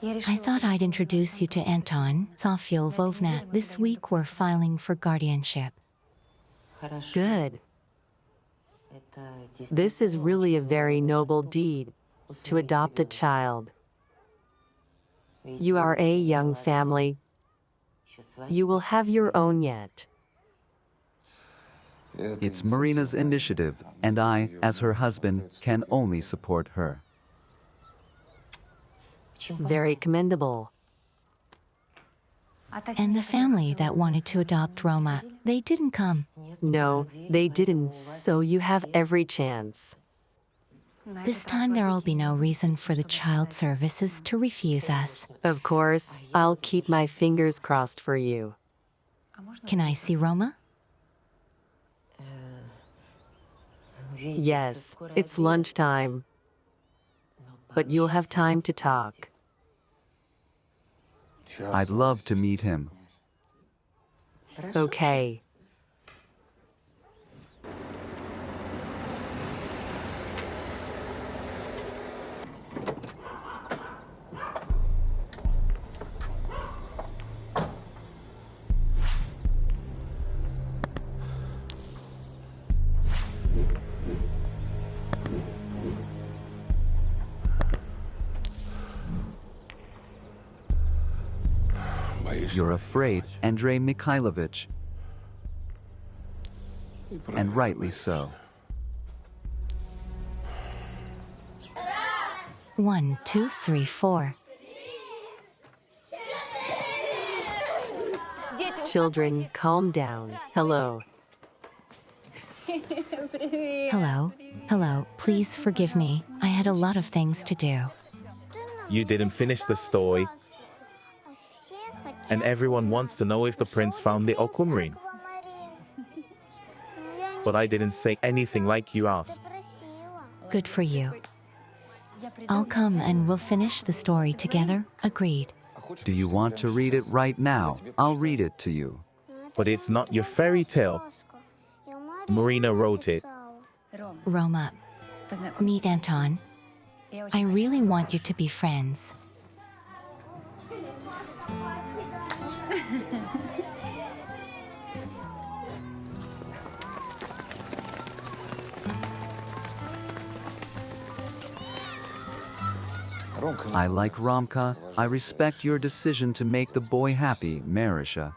I thought I'd introduce you to Anton, Sofia Lvovna. This week we're filing for guardianship. Good. This is really a very noble deed, to adopt a child. You are a young family. You will have your own yet. It's Marina's initiative, and I, as her husband, can only support her. Very commendable. And the family that wanted to adopt Roma, they didn't come. No, they didn't, so you have every chance. This time there'll be no reason for the child services to refuse us. Of course, I'll keep my fingers crossed for you. Can I see Roma? Yes, it's lunchtime. But you'll have time to talk. I'd love to meet him. Okay. You're afraid, Andrei Mikhailovich. And rightly so. 1, 2, 3, 4. Children, calm down. Hello. Hello. Hello. Please forgive me. I had a lot of things to do. You didn't finish the story. And everyone wants to know if the prince found the Aquamarine. But I didn't say anything like you asked. Good for you. I'll come and we'll finish the story together. Agreed. Do you want to read it right now? I'll read it to you. But it's not your fairy tale. Marina wrote it. Roma, meet Anton. I really want you to be friends. I like Romka. I respect your decision to make the boy happy, Marisha.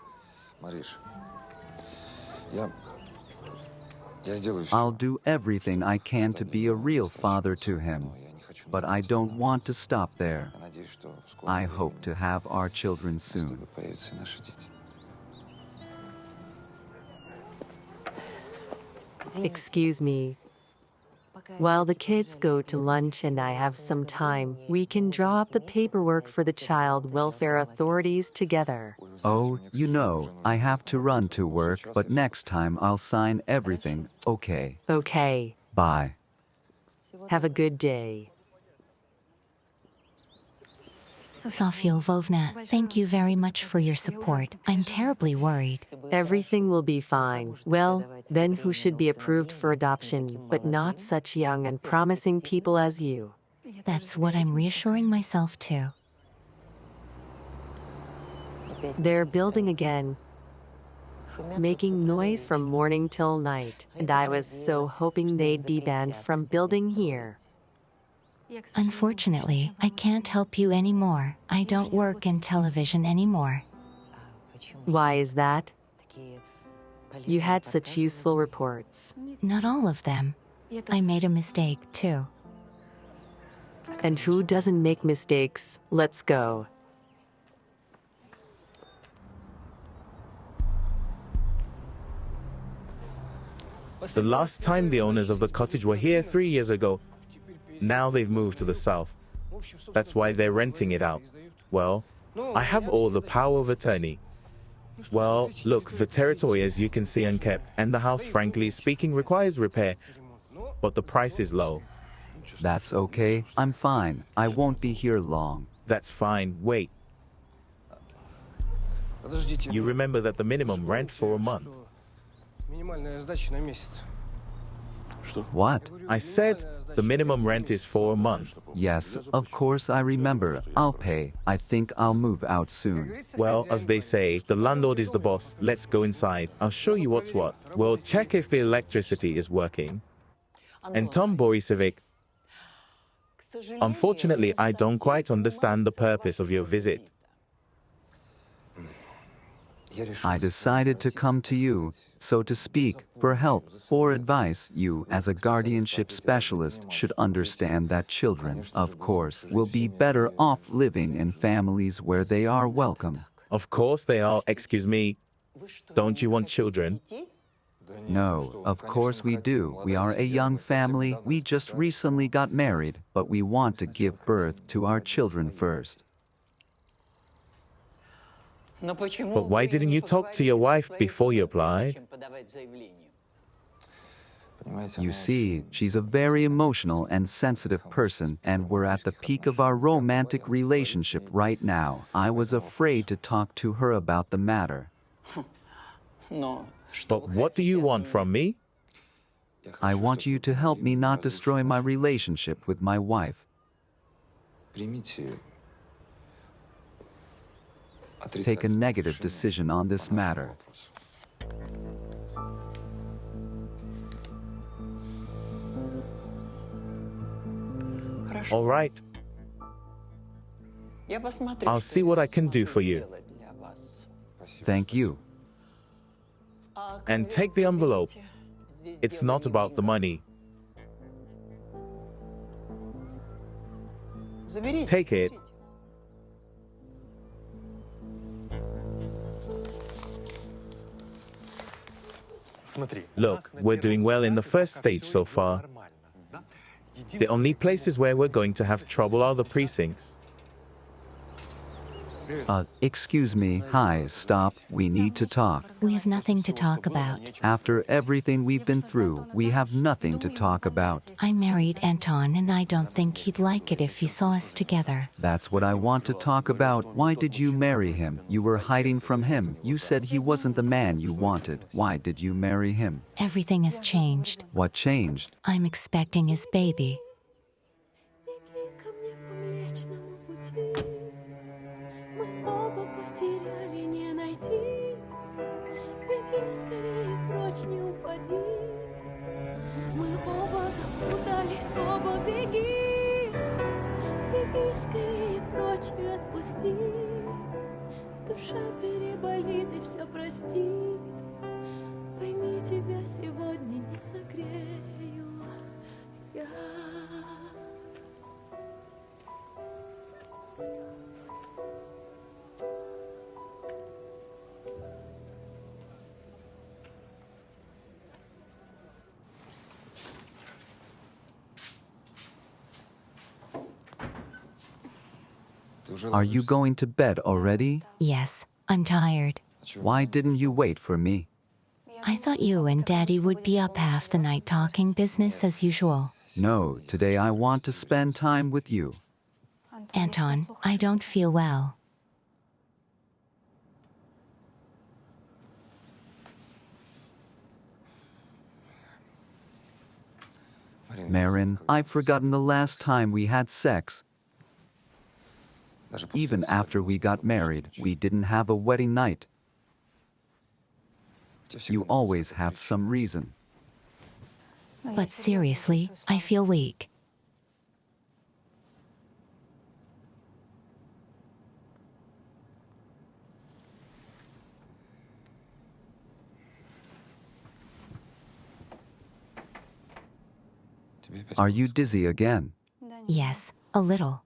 I'll do everything I can to be a real father to him. But I don't want to stop there. I hope to have our children soon. Excuse me. While the kids go to lunch and I have some time, we can draw up the paperwork for the child welfare authorities together. Oh, you know, I have to run to work, but next time I'll sign everything, okay? Okay. Bye. Have a good day. Sofia Lvovna, thank you very much for your support. I'm terribly worried. Everything will be fine. Well, then who should be approved for adoption, but not such young and promising people as you? That's what I'm reassuring myself to. They're building again, making noise from morning till night, and I was so hoping they'd be banned from building here. Unfortunately, I can't help you anymore. I don't work in television anymore. Why is that? You had such useful reports. Not all of them. I made a mistake, too. And who doesn't make mistakes? Let's go. The last time the owners of the cottage were here 3 years ago. Now they've moved to the south. That's why they're renting it out. Well, I have all the power of attorney. Well, look, the territory, as you can see, unkept, and the house, frankly speaking, requires repair. But the price is low. That's okay. I'm fine. I won't be here long. That's fine. Wait. You remember that the minimum rent for a month. What? I said the minimum rent is for a month. Yes, of course I remember. I'll pay. I think I'll move out soon. Well, as they say, the landlord is the boss. Let's go inside. I'll show you what's what. We'll check if the electricity is working. Anton Borisovich, unfortunately, I don't quite understand the purpose of your visit. I decided to come to you, so to speak, for help or advice. You, as a guardianship specialist, should understand that children, of course, will be better off living in families where they are welcome. Of course they are. Excuse me. Don't you want children? No, of course we do. We are a young family. We just recently got married, but we want to give birth to our children first. But why didn't you talk to your wife before you applied? You see, she's a very emotional and sensitive person, and we're at the peak of our romantic relationship right now. I was afraid to talk to her about the matter. But what do you want from me? I want you to help me not destroy my relationship with my wife. Take a negative decision on this matter. All right. I'll see what I can do for you. Thank you. And take the envelope. It's not about the money. Take it. Look, we're doing well in the first stage so far. The only places where we're going to have trouble are the precincts. Excuse me. Hi, stop. We need to talk. We have nothing to talk about. After everything we've been through, we have nothing to talk about. I married Anton, and I don't think he'd like it if he saw us together. That's what I want to talk about. Why did you marry him? You were hiding from him. You said he wasn't the man you wanted. Why did you marry him? Everything has changed. What changed? I'm expecting his baby. Скорее прочь не упади. Мы оба запутались, оба беги. Беги скорее прочь и отпусти. Душа переболит и все простит. Пойми, тебя сегодня не согрею я. Are you going to bed already? Yes, I'm tired. Why didn't you wait for me? I thought you and Daddy would be up half the night talking business as usual. No, today I want to spend time with you. Anton, I don't feel well. Marin, I've forgotten the last time we had sex. Even after we got married, we didn't have a wedding night. You always have some reason. But seriously, I feel weak. Are you dizzy again? Yes, a little.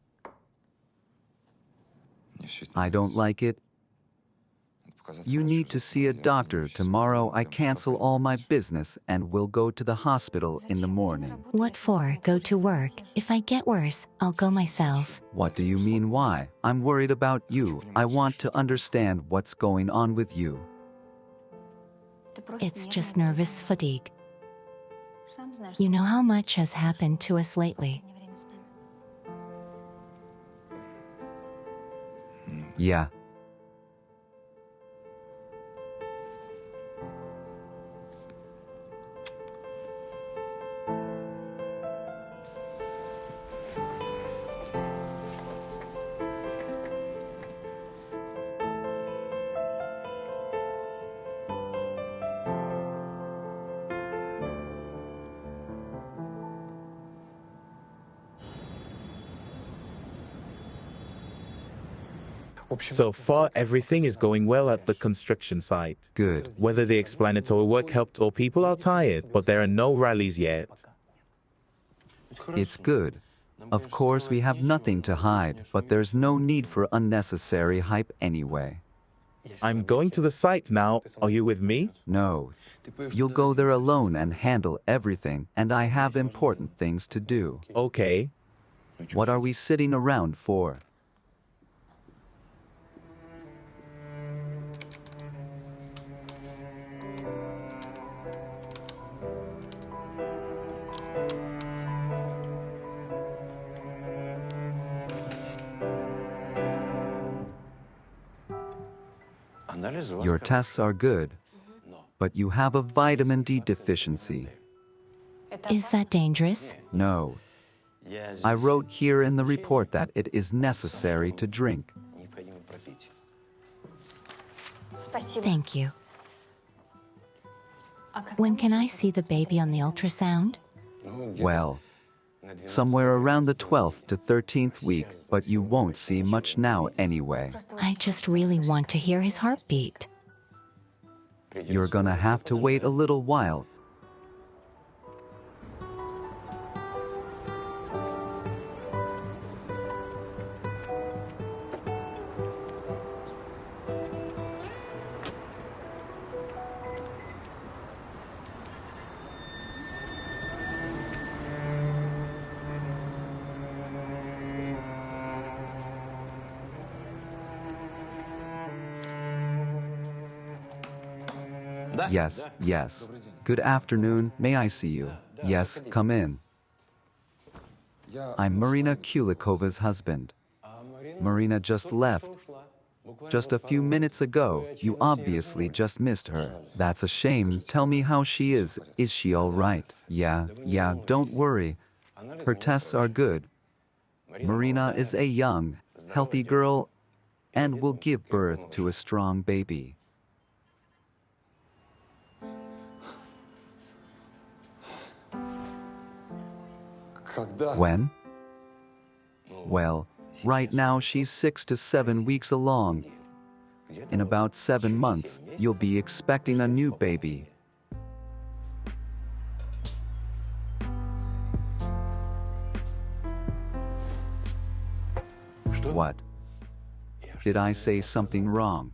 I don't like it. You need to see a doctor. Tomorrow I cancel all my business and will go to the hospital in the morning. What for? Go to work. If I get worse, I'll go myself. What do you mean why? I'm worried about you. I want to understand what's going on with you. It's just nervous fatigue. You know how much has happened to us lately. Yeah. So far, everything is going well at the construction site. Good. Whether the explanatory work helped or people are tired, but there are no rallies yet. It's good. Of course, we have nothing to hide, but there's no need for unnecessary hype anyway. I'm going to the site now. Are you with me? No. You'll go there alone and handle everything, and I have important things to do. Okay. What are we sitting around for? Your tests are good, but you have a vitamin D deficiency. Is that dangerous? No. I wrote here in the report that it is necessary to drink. Thank you. When can I see the baby on the ultrasound? Well, somewhere around the 12th to 13th week, but you won't see much now anyway. I just really want to hear his heartbeat. You're gonna have to wait a little while. Yes, yes. Good afternoon. May I see you? Yes, come in. I'm Marina Kulikova's husband. Marina just left. Just a few minutes ago. You obviously just missed her. That's a shame. Tell me how she is. Is she all right? Yeah, don't worry. Her tests are good. Marina is a young, healthy girl and will give birth to a strong baby. When? Well, right now she's 6 to 7 weeks along. In about 7 months, you'll be expecting a new baby. What? Did I say something wrong?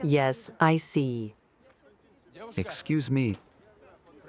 Yes, I see. Excuse me.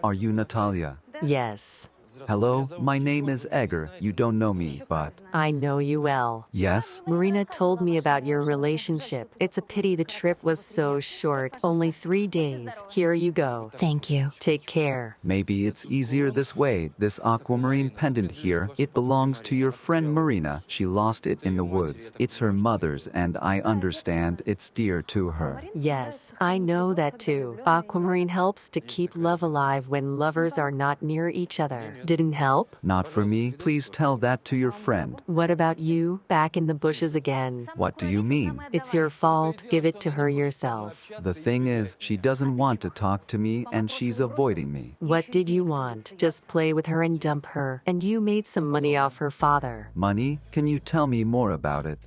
Are you Natalia? Yes, Hello, my name is Yegor. You don't know me, but... I know you well. Yes? Marina told me about your relationship. It's a pity the trip was so short. Only 3 days. Here you go. Thank you. Take care. Maybe it's easier this way. This aquamarine pendant here, it belongs to your friend Marina. She lost it in the woods. It's her mother's, and I understand it's dear to her. Yes, I know that too. Aquamarine helps to keep love alive when lovers are not near each other. Didn't help? Not for me. Please tell that to your friend. What about you? Back in the bushes again. What do you mean? It's your fault. Give it to her yourself. The thing is, she doesn't want to talk to me, and she's avoiding me. What did you want? Just play with her and dump her. And you made some money off her father. Money? Can you tell me more about it?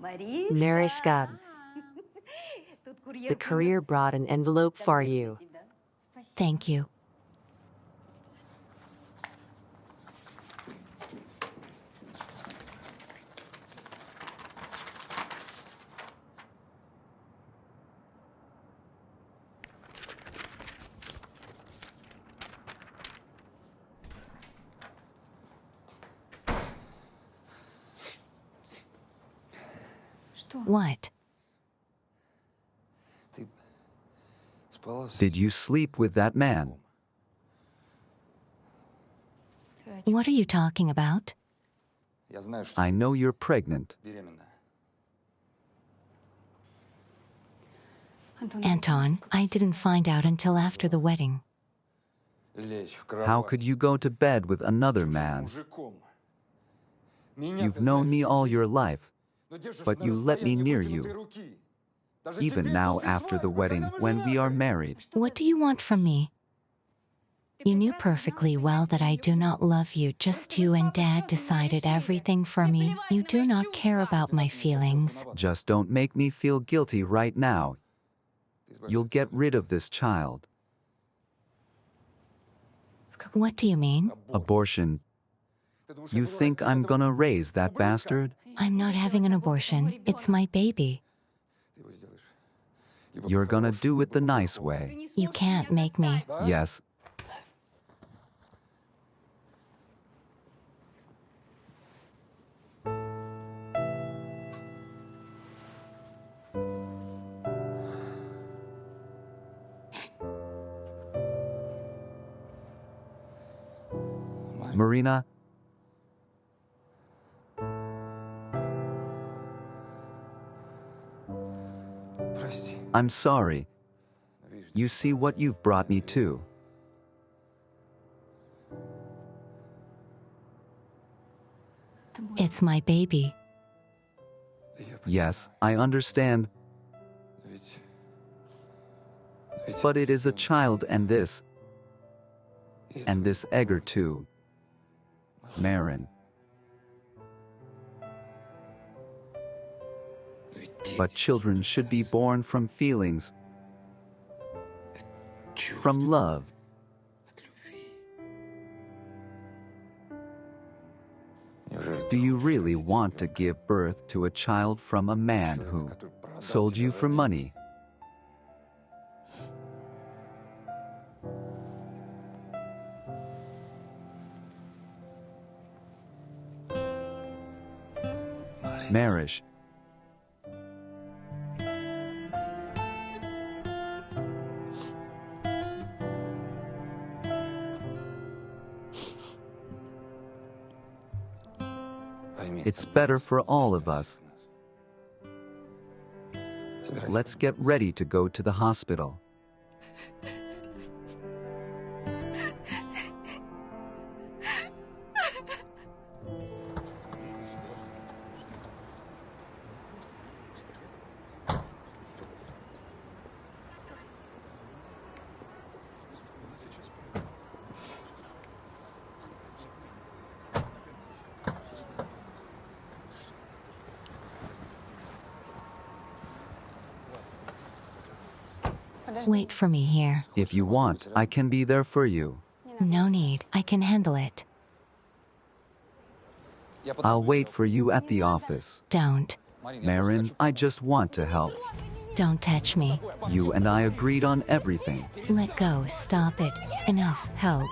Narishka, the courier brought an envelope for you. Thank you. What? Did you sleep with that man? What are you talking about? I know you're pregnant. Anton, I didn't find out until after the wedding. How could you go to bed with another man? You've known me all your life, but you let me near you. even now after the wedding when we are married. What do you want from me? You knew perfectly well that I do not love you. Just you and Dad decided everything for me. You do not care about my feelings. Just don't make me feel guilty right now. You'll get rid of this child. What do you mean? Abortion. You think I'm gonna raise that bastard? I'm not having an abortion. It's my baby. You're gonna do it the nice way. You can't make me. Yes. Marina, I'm sorry. You see what you've brought me to. It's my baby. Yes, I understand. But it is a child, and this Yegor too. Marin. But children should be born from feelings, from love. Do you really want to give birth to a child from a man who sold you for money? Marriage. It's better for all of us. Let's get ready to go to the hospital. Wait for me here. If you want, I can be there for you. No need. I can handle it. I'll wait for you at the office. Don't. Marin, I just want to help. Don't touch me. You and I agreed on everything. Let go. Stop it. Enough. Help.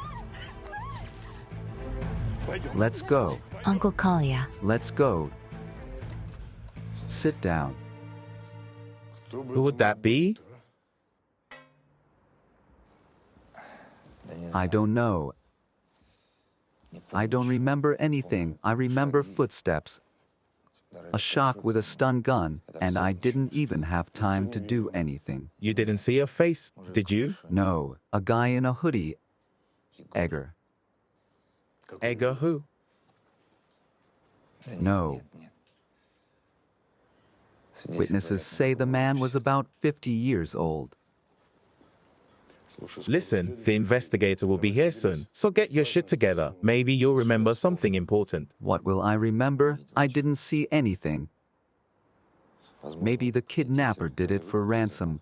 Let's go. Uncle Kolya. Let's go. Sit down. Who would that be? I don't know. I don't remember anything. I remember footsteps, a shock with a stun gun, and I didn't even have time to do anything. You didn't see her face, did you? No, a guy in a hoodie. Yegor. Yegor who? No. Witnesses say the man was about 50 years old. Listen, the investigator will be here soon, so get your shit together. Maybe you'll remember something important. What will I remember? I didn't see anything. Maybe the kidnapper did it for ransom.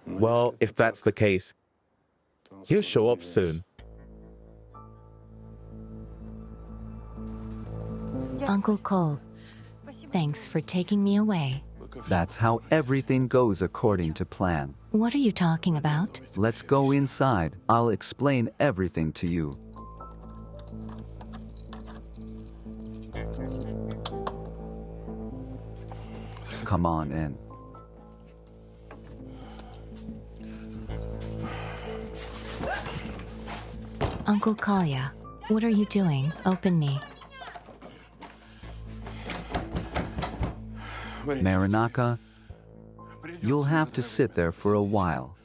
Well, if that's the case, he'll show up soon. Uncle Cole. Thanks for taking me away. That's how everything goes according to plan. What are you talking about? Let's go inside. I'll explain everything to you. Come on in. Uncle Kolya, what are you doing? Open me. Marinaka, you'll have to sit there for a while.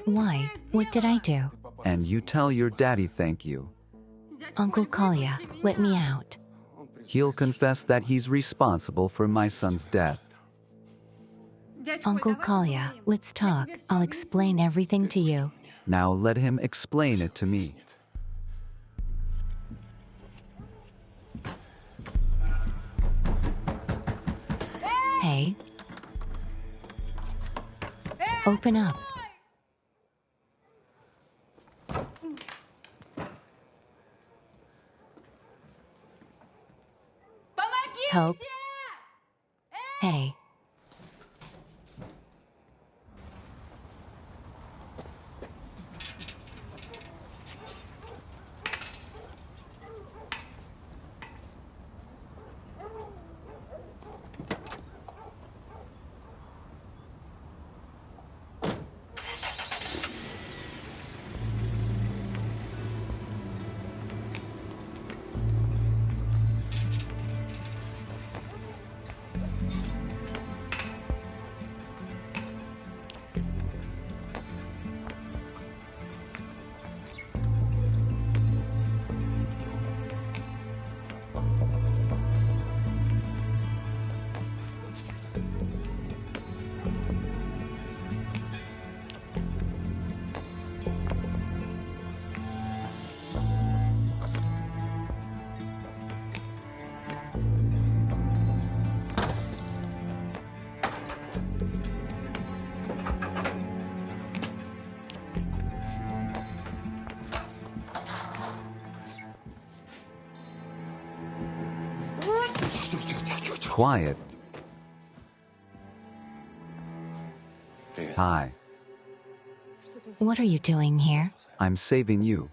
Why? What did I do? And you tell your daddy thank you. Uncle Kolya, let me out. He'll confess that he's responsible for my son's death. Uncle Kolya, let's talk. I'll explain everything to you. Now let him explain it to me. Hey. Open up. Help. Hey. Quiet. Hi, What are you doing here? I'm saving you.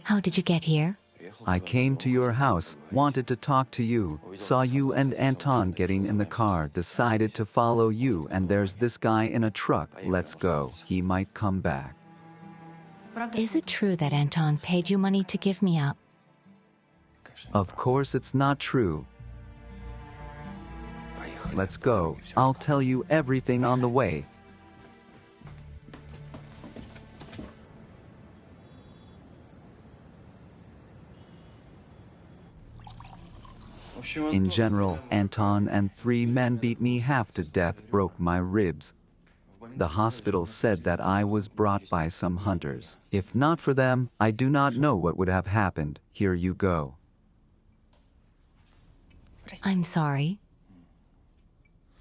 How did you get here? I came to your house, wanted to talk to you, saw you and Anton getting in the car, decided to follow you, and there's this guy in a truck. Let's go. He might come back. Is it true that Anton paid you money to give me up? Of course it's not true. Let's go. I'll tell you everything on the way. In general, Anton and 3 men beat me half to death, broke my ribs. The hospital said that I was brought by some hunters. If not for them, I do not know what would have happened. Here you go. I'm sorry.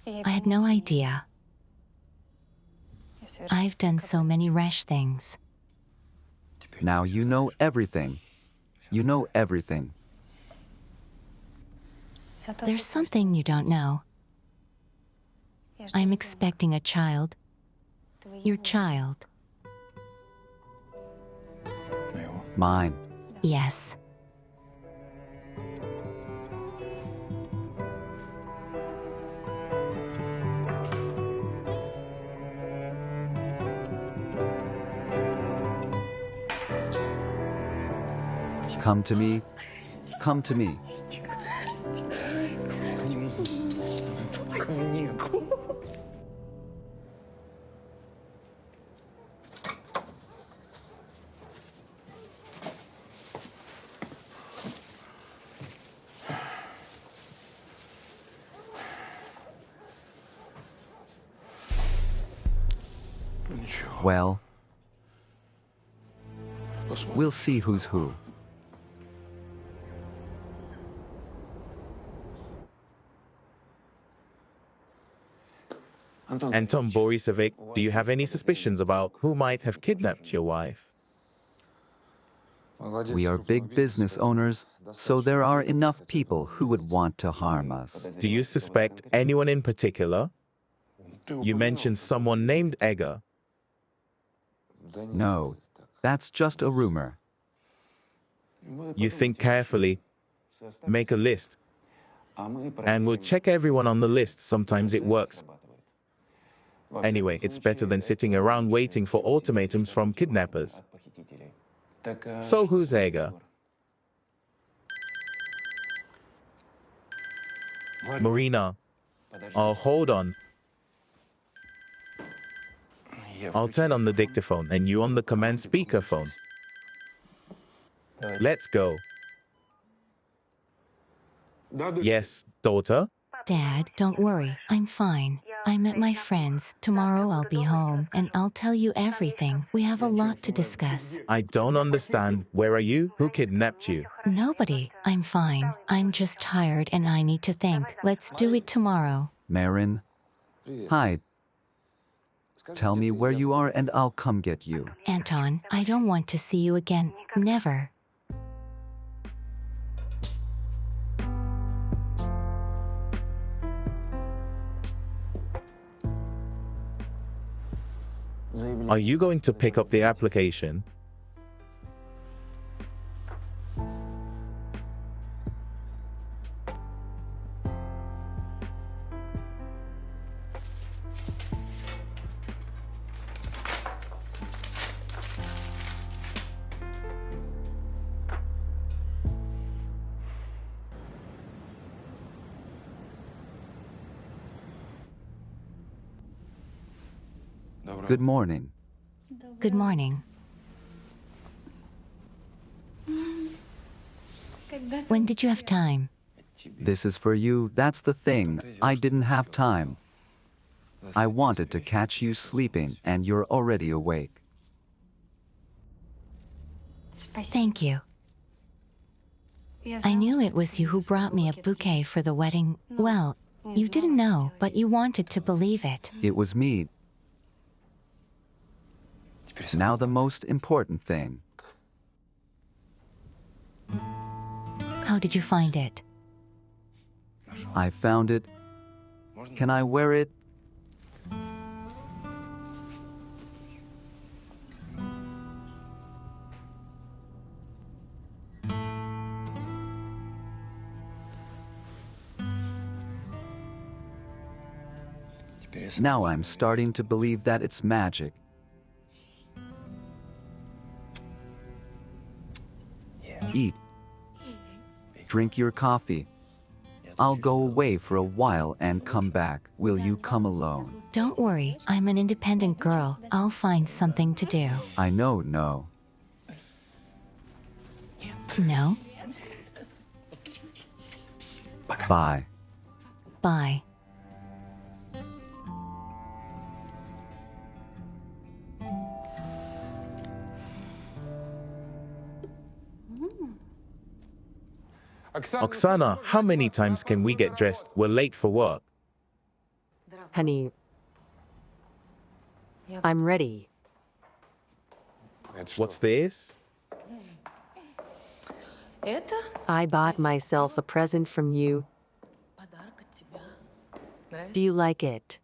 I had no idea. I've done so many rash things. Now you know everything. You know everything. There's something you don't know. I'm expecting a child. Your child. Mine. Yes. Come to me. Come to me. Well, we'll see who's who. Anton Borisovich, do you have any suspicions about who might have kidnapped your wife? We are big business owners, so there are enough people who would want to harm us. Do you suspect anyone in particular? You mentioned someone named Yegor. No, that's just a rumor. You think carefully, make a list, and we'll check everyone on the list. Sometimes it works. Anyway, it's better than sitting around waiting for ultimatums from kidnappers. So who's Yegor? Marina. Oh, hold on. I'll turn on the dictaphone and you on the command speakerphone. Let's go. Yes, daughter? Dad, don't worry. I'm fine. I met my friends. Tomorrow I'll be home and I'll tell you everything. We have a lot to discuss. I don't understand. Where are you? Who kidnapped you? Nobody. I'm fine. I'm just tired and I need to think. Let's do it tomorrow. Marin, hi. Tell me where you are and I'll come get you. Anton, I don't want to see you again. Never. Are you going to pick up the application? Good morning. Good morning. When did you have time? This is for you. That's the thing. I didn't have time. I wanted to catch you sleeping and you're already awake. Thank you. I knew it was you who brought me a bouquet for the wedding. Well, you didn't know, but you wanted to believe it. It was me. Now the most important thing. How did you find it? I found it. Can I wear it? Now I'm starting to believe that it's magic. Eat. Drink your coffee. I'll go away for a while and come back. Will you come alone? Don't worry, I'm an independent girl. I'll find something to do. I know, no. No? Bye. Bye. Oksana, how many times can we get dressed? We're late for work. Honey, I'm ready. What's this? I bought myself a present from you. Do you like it?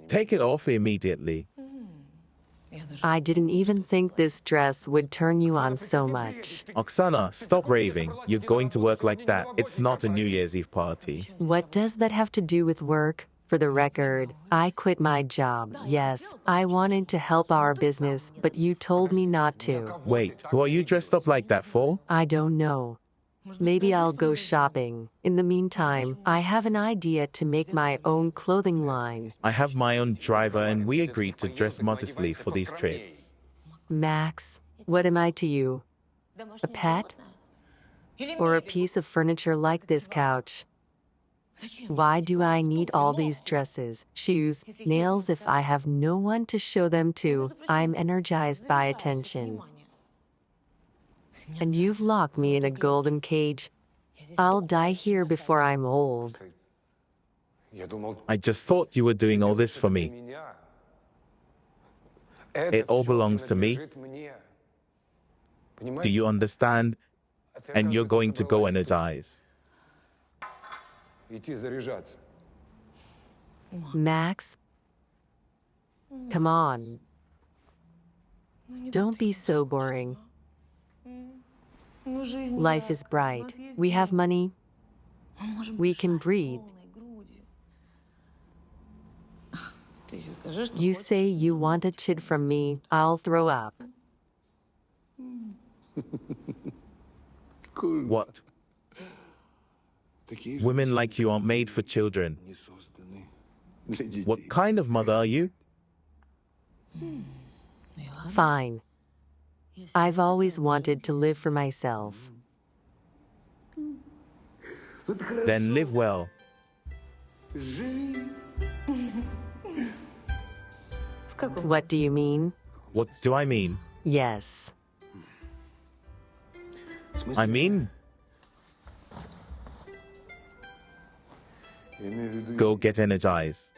Take it off immediately. I didn't even think this dress would turn you on so much. Oksana, stop raving. You're going to work like that. It's not a New Year's Eve party. What does that have to do with work? For the record, I quit my job. Yes, I wanted to help our business, but you told me not to. Wait, who are you dressed up like that for? I don't know. Maybe I'll go shopping. In the meantime, I have an idea to make my own clothing line. I have my own driver and we agreed to dress modestly for these trips. Max, what am I to you? A pet? Or a piece of furniture like this couch? Why do I need all these dresses, shoes, nails if I have no one to show them to? I'm energized by attention. And you've locked me in a golden cage. I'll die here before I'm old. I just thought you were doing all this for me. It all belongs to me. Do you understand? And you're going to go energize. Max, come on. Don't be so boring. Life is bright. We have money. We can breathe. You say you want a chit from me, I'll throw up. What? Women like you aren't made for children. What kind of mother are you? Fine. I've always wanted to live for myself. Then live well. What do you mean? What do I mean? Yes. I mean, go get energized.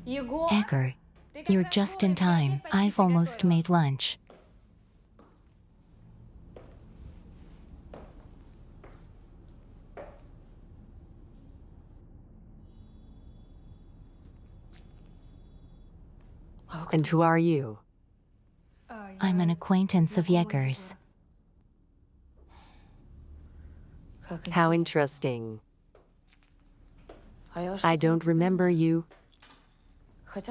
Yegor, you're just in time. I've almost made lunch. And who are you? I'm an acquaintance of Yegor's. How interesting. I don't remember you,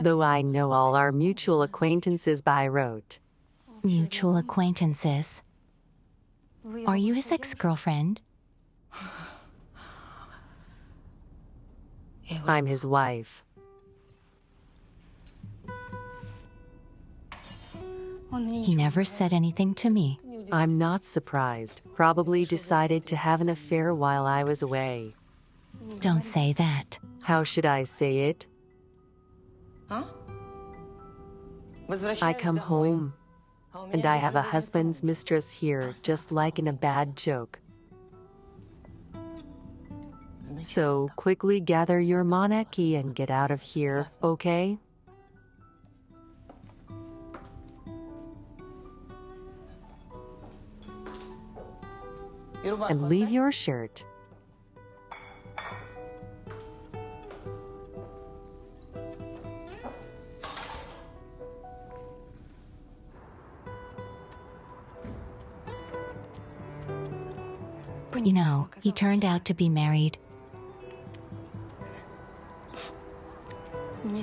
though I know all our mutual acquaintances by rote. Mutual acquaintances. Are you his ex-girlfriend? I'm his wife. He never said anything to me. I'm not surprised. Probably decided to have an affair while I was away. Don't say that. How should I say it? I come home, and I have a husband's mistress here, just like in a bad joke. So quickly gather your monarchy and get out of here, okay? And leave your shirt. You know, he turned out to be married.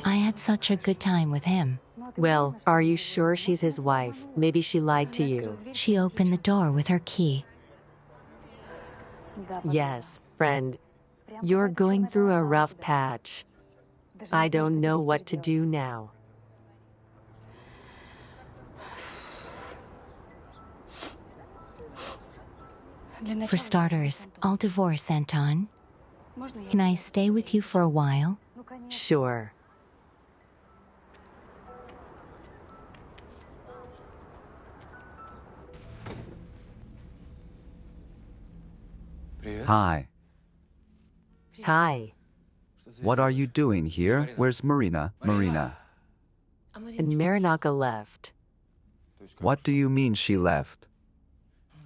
I had such a good time with him. Well, are you sure she's his wife? Maybe she lied to you. She opened the door with her key. Yes, friend. You're going through a rough patch. I don't know what to do now. For starters, I'll divorce Anton. Can I stay with you for a while? Sure. Hi. Hi. What are you doing here? Where's Marina? Marina. And Marinaka left. What do you mean she left?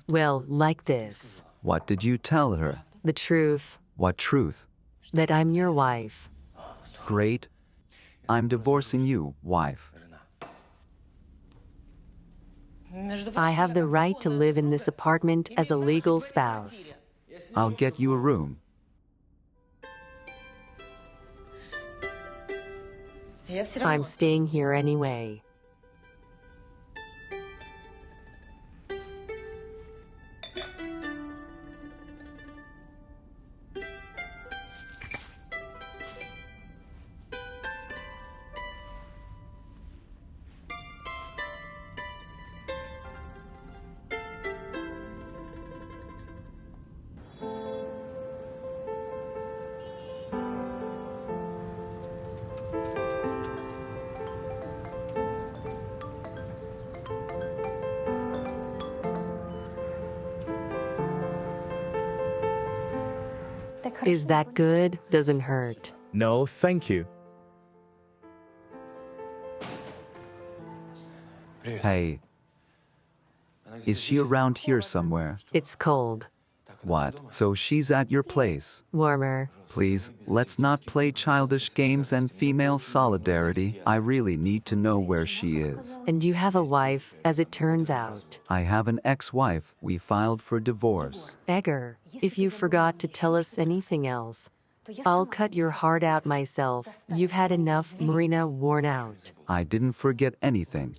Well, like this. What did you tell her? The truth. What truth? That I'm your wife. Great. I'm divorcing you, wife. I have the right to live in this apartment as a legal spouse. I'll get you a room. I'm staying here anyway. Is that good? Doesn't hurt. No, thank you. Hey. Is she around here somewhere? It's cold. What? So she's at your place? Warmer. Please, let's not play childish games and female solidarity. I really need to know where she is. And you have a wife, as it turns out. I have an ex-wife. We filed for divorce. Yegor, if you forgot to tell us anything else, I'll cut your heart out myself. You've had enough, Marina, worn out. I didn't forget anything.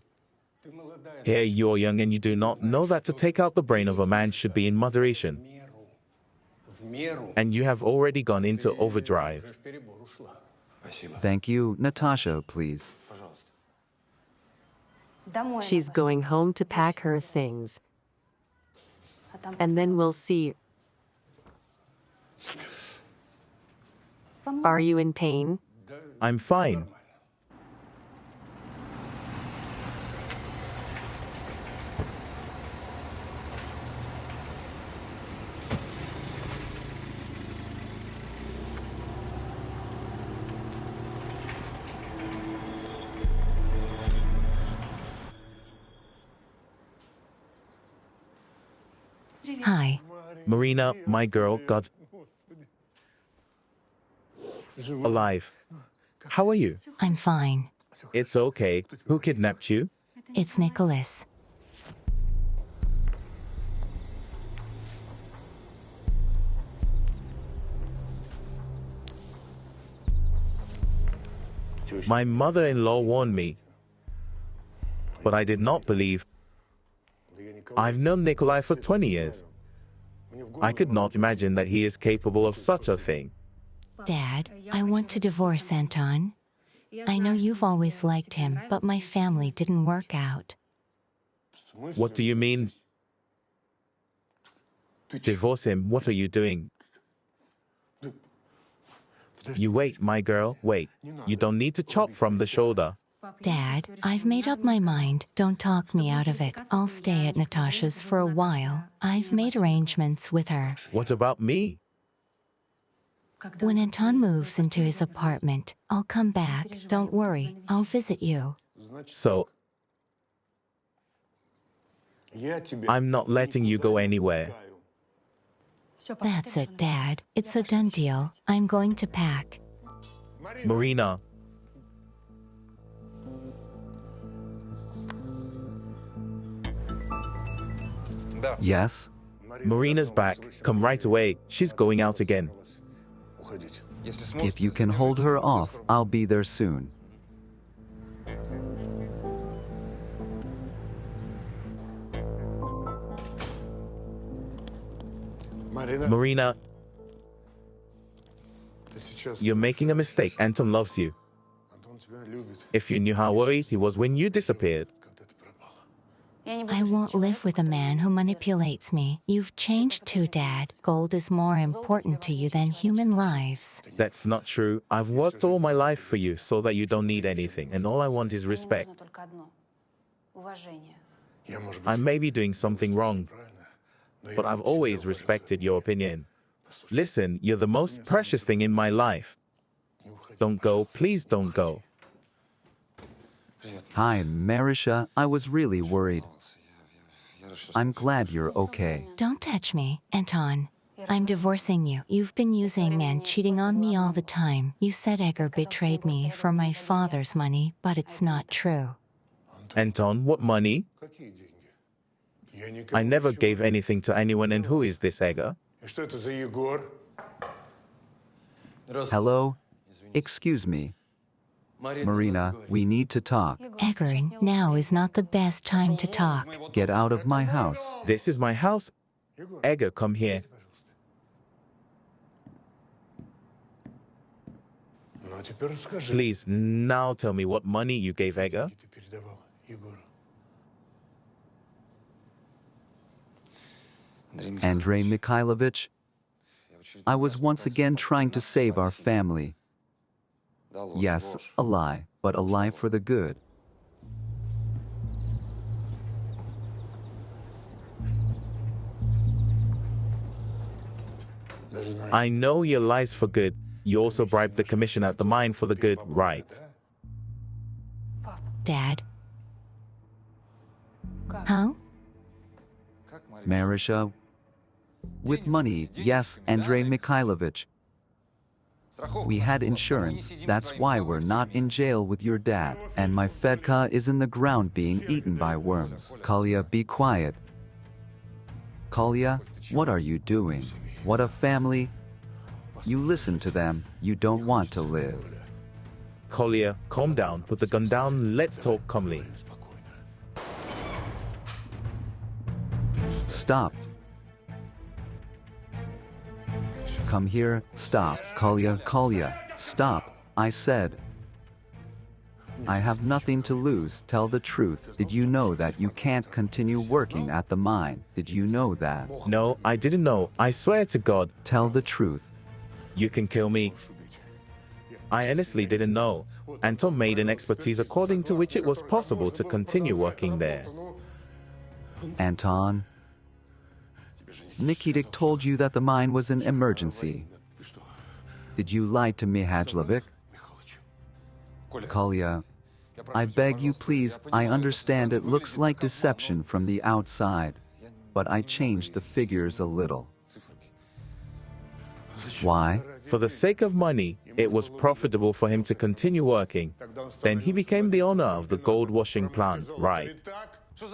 Here you're young and you do not know that to take out the brain of a man should be in moderation. And you have already gone into overdrive. Thank you, Natasha, please. She's going home to pack her things. And then we'll see. Are you in pain? I'm fine. Hi. Marina, my girl, got alive. How are you? I'm fine. It's okay. Who kidnapped you? It's Nicholas. My mother-in-law warned me, but I did not believe. I've known Nikolai for 20 years. I could not imagine that he is capable of such a thing. Dad, I want to divorce Anton. I know you've always liked him, but my family didn't work out. What do you mean? Divorce him? What are you doing? You wait, my girl, wait. You don't need to chop from the shoulder. Dad, I've made up my mind. Don't talk me out of it. I'll stay at Natasha's for a while. I've made arrangements with her. What about me? When Anton moves into his apartment, I'll come back. Don't worry, I'll visit you. So, I'm not letting you go anywhere. That's it, Dad. It's a done deal. I'm going to pack. Marina. Yes? Marina's back. Come right away. She's going out again. If you can hold her off, I'll be there soon. Marina, you're making a mistake. Anton loves you. If you knew how worried he was when you disappeared. I won't live with a man who manipulates me. You've changed too, Dad. Gold is more important to you than human lives. That's not true. I've worked all my life for you so that you don't need anything, and all I want is respect. I may be doing something wrong, but I've always respected your opinion. Listen, you're the most precious thing in my life. Don't go, please don't go. Hi, Marisha. I was really worried. I'm glad you're okay. Don't touch me, Anton. I'm divorcing you. You've been using and cheating on me all the time. You said Yegor betrayed me for my father's money, but it's not true. Anton, what money? I never gave anything to anyone, and who is this Yegor? Hello? Excuse me. Marina, we need to talk. Yegor, now is not the best time to talk. Get out of my house. This is my house. Yegor, come here. Please, now tell me what money you gave Yegor. Andrei Mikhailovich, I was once again trying to save our family. Yes, a lie, but a lie for the good. I know your lies for good. You also bribed the commission at the mine for the good, right? Dad? How? Marisha, with money, yes, Andrei Mikhailovich. We had insurance, that's why we're not in jail with your dad. And my Fedka is in the ground being eaten by worms. Kolya, be quiet. Kolya, what are you doing? What a family. You listen to them, you don't want to live. Kolya, calm down, put the gun down, let's talk calmly. Stop. come here, stop, Kolya, stop, I said. I have nothing to lose, tell the truth. Did you know that you can't continue working at the mine? Did you know that? No, I didn't know. I swear to God. Tell the truth. You can kill me. I honestly didn't know. Anton made an expertise according to which it was possible to continue working there. Anton? Nikitic told you that the mine was an emergency. Did you lie to Mihajlovic? Kolya, I beg you please, I understand it looks like deception from the outside, but I changed the figures a little. Why? For the sake of money, it was profitable for him to continue working. Then he became the owner of the gold washing plant, right?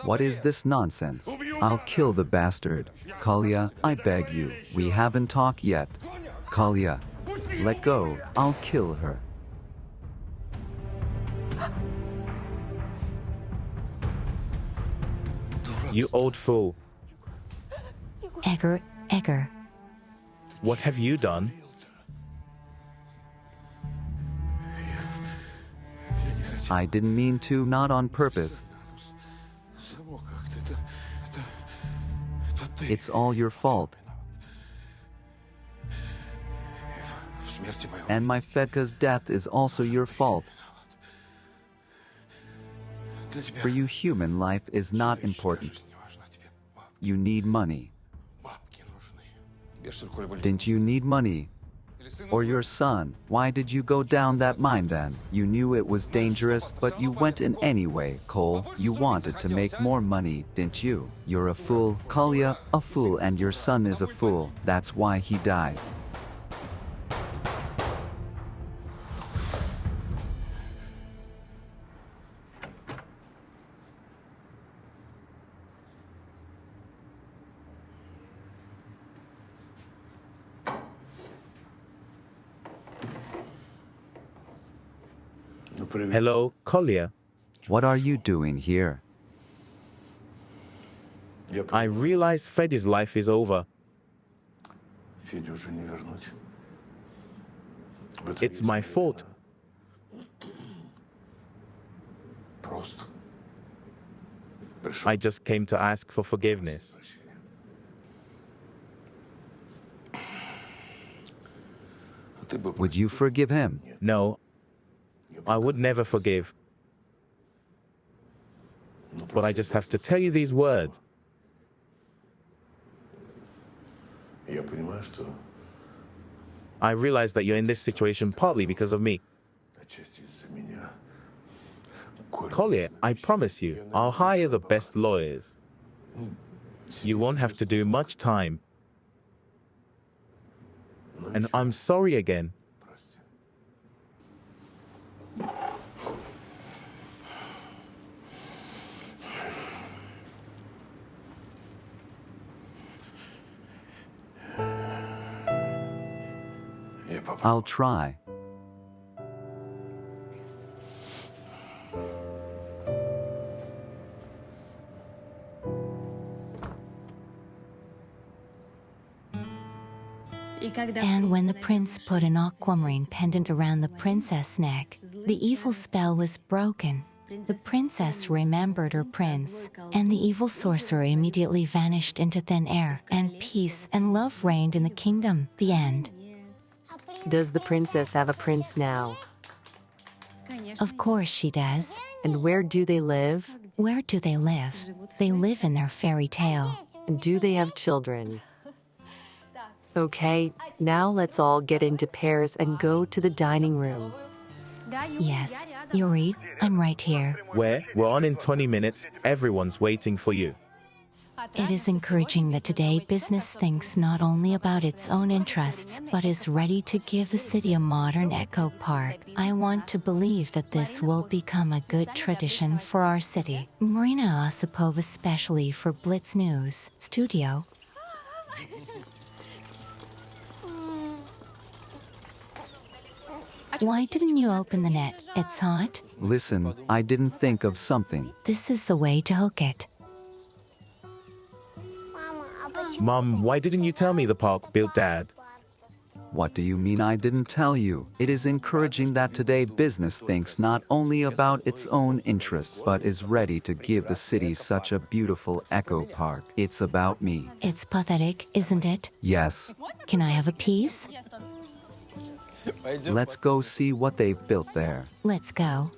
What is this nonsense? I'll kill the bastard. Kolya, I beg you, we haven't talked yet. Kolya, let go, I'll kill her. You old fool. Yegor. What have you done? I didn't mean to, not on purpose. It's all your fault. And my Fedka's death is also your fault. For you, human life is not important. You need money. Didn't you need money? Or your son? Why did you go down that mine then? You knew it was dangerous, but you went in anyway, Cole. You wanted to make more money, didn't you? You're a fool, Kolya, a fool, and your son is a fool. That's why he died. Hello, Kolya. What are you doing here? I realize Fedi's life is over. It's my fault. I just came to ask for forgiveness. Would you forgive him? No, I would never forgive. But I just have to tell you these words. I realize that you're in this situation partly because of me. Kolya, I promise you, I'll hire the best lawyers. You won't have to do much time. And I'm sorry again. I'll try. And when the prince put an aquamarine pendant around the princess' neck, the evil spell was broken. The princess remembered her prince, and the evil sorcerer immediately vanished into thin air, and peace and love reigned in the kingdom. The end. Does the princess have a prince now? Of course she does. And where do they live? Where do they live? They live in their fairy tale. And do they have children? Okay, now let's all get into pairs and go to the dining room. Yes, Yuri, I'm right here. Where? We're on in 20 minutes. Everyone's waiting for you. It is encouraging that today business thinks not only about its own interests, but is ready to give the city a modern eco park. I want to believe that this will become a good tradition for our city. Marina Osipova especially for Blitz News Studio. Why didn't you open the net? It's hot. Listen, I didn't think of something. This is the way to hook it. Mom, why didn't you tell me the park built Dad? What do you mean I didn't tell you? It is encouraging that today business thinks not only about its own interests, but is ready to give the city such a beautiful eco park. It's about me. It's pathetic, isn't it? Yes. Can I have a piece? Let's go see what they've built there. Let's go.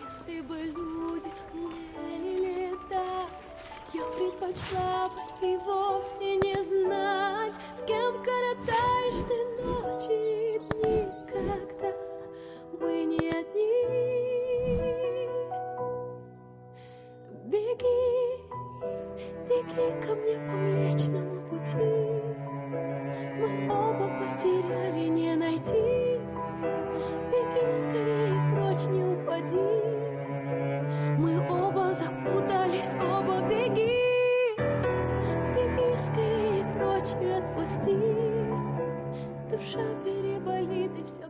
Если бы люди умели летать, я предпочла бы и вовсе не знать, с кем коротаешь ты ночи и дни, когда мы не одни. Беги, беги ко мне по Млечному пути, мы оба потеряли, не найти. Беги скорее прочь, не упади. Мы оба запутались, оба беги. Беги скорее прочь и отпусти. Душа переболит и все